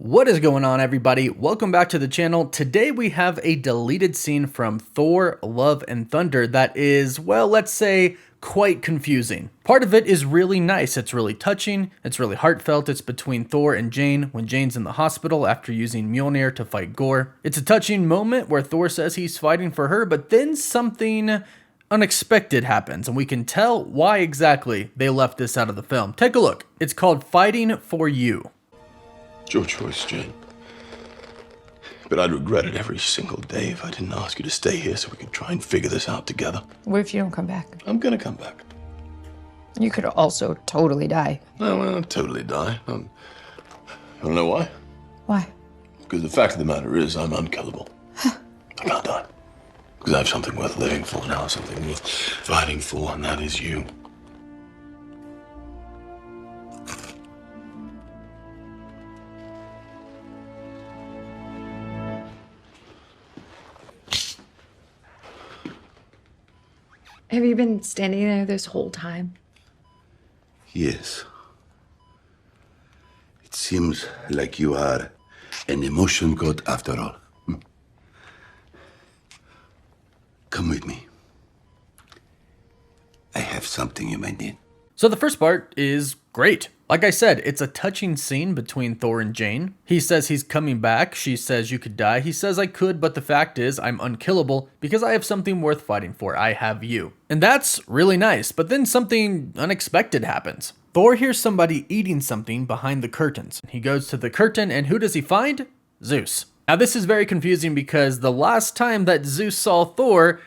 What is going on, everybody? Welcome back to the channel. Today we have a deleted scene from Thor Love and Thunder that is, well, let's say quite confusing. Part of it is really nice. It's really touching. It's really heartfelt. It's between Thor and Jane when Jane's in the hospital after using Mjolnir to fight Gore. It's a touching moment where Thor says he's fighting for her, but then something unexpected happens, and we can tell why exactly they left this out of the film. Take a look. It's called Fighting for You. It's your choice, Jane. But I'd regret it every single day if I didn't ask you to stay here so we could try and figure this out together. What if you don't come back? I'm gonna come back. You could also totally die. No, well, I'll totally die. I don't know why. Why? Because the fact of the matter is I'm unkillable. I can't die. Because I have something worth living for now, something worth fighting for, and that is you. Have you been standing there this whole time? Yes. It seems like you are an emotion god after all. Come with me. I have something you might need. So the first part is great. Like I said, it's a touching scene between Thor and Jane. He says he's coming back. She says you could die. He says I could, but the fact is I'm unkillable because I have something worth fighting for. I have you. And that's really nice, but then something unexpected happens. Thor hears somebody eating something behind the curtains. He goes to the curtain, and who does he find? ZEUS. Now this is very confusing because the last time that ZEUS saw Thor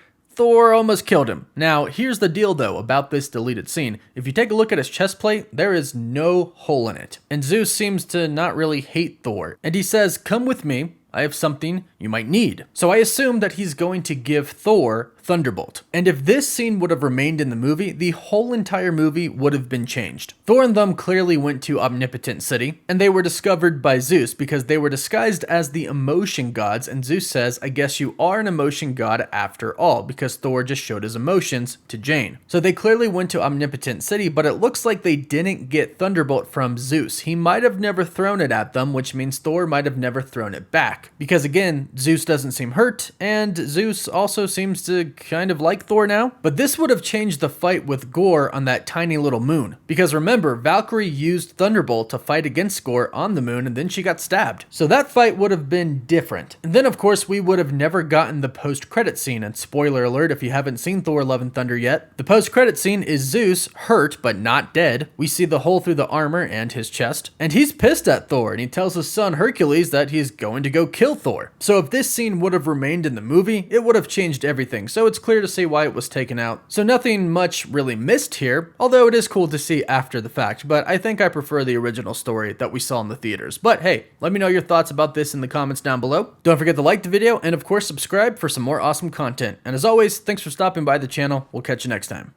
almost killed him. Now, here's the deal though about this deleted scene. If you take a look at his chest plate, there is no hole in it. And ZEUS seems to not really hate Thor. And he says, "Come with me. I have something you might need." So I assume that he's going to give Thor Thunderbolt. And if this scene would have remained in the movie, the whole entire movie would have been changed. Thor and them clearly went to Omnipotent City, and they were discovered by ZEUS because they were disguised as the emotion gods, and ZEUS says, I guess you are an emotion god after all, because Thor just showed his emotions to Jane. So they clearly went to Omnipotent City, but it looks like they didn't get Thunderbolt from ZEUS. He might have never thrown it at them, which means Thor might have never thrown it back. Because again, ZEUS doesn't seem hurt, and ZEUS also seems to kind of like Thor now. But this would have changed the fight with Gore on that tiny little moon. Because remember, Valkyrie used Thunderbolt to fight against Gore on the moon, and then she got stabbed. So that fight would have been different. And then of course we would have never gotten the post-credit scene, and spoiler alert if you haven't seen Thor Love and Thunder yet, the post-credit scene is ZEUS hurt but not dead. We see the hole through the armor and his chest, and he's pissed at Thor, and he tells his son Hercules that he's going to go kill Thor. So if this scene would have remained in the movie, it would have changed everything, so it's clear to see why it was taken out. So nothing much really missed here, although it is cool to see after the fact, but I think I prefer the original story that we saw in the theaters. But hey, let me know your thoughts about this in the comments down below. Don't forget to like the video, and of course subscribe for some more awesome content. And as always, thanks for stopping by the channel. We'll catch you next time.